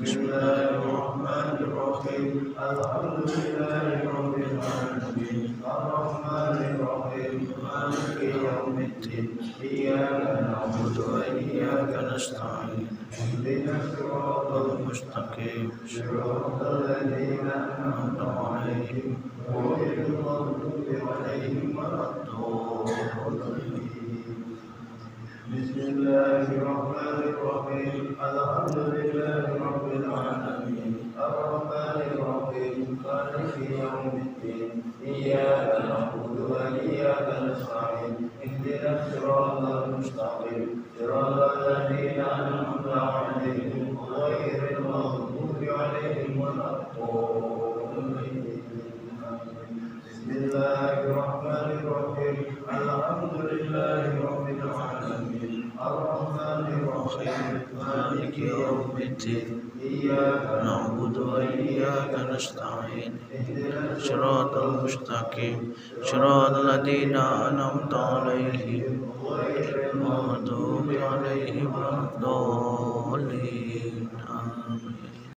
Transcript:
بسم الله الرحمن الرحيم الحمد لله رب العالمين الرحمن الرحيم مالك يوم الدين إياك نعبد وإياك نستعين اهدنا الصراط المستقيم صراط الذين أنعمت عليهم غير المغضوب عليهم ولا الضالين. بسم الله الرحمن الرحيم الحمد لله رب العالمين الرحمن الرحيم مالك يوم الدين إياك نعبد وإياك نستعين اهدنا الصراط المستقيم صراط الذين أنعمت عليهم غير المغضوب عليهم ولا الضالين. بسم الله الرحمن الرحيم الحمد لله رب العالمين الرحمن الرحيم مالك يوم الدين إياك نعبد وإياك نستعين اهدنا الصراط المستقيم صراط الذين أنعمت عليهم غير المغضوب عليهم ولا الضالين.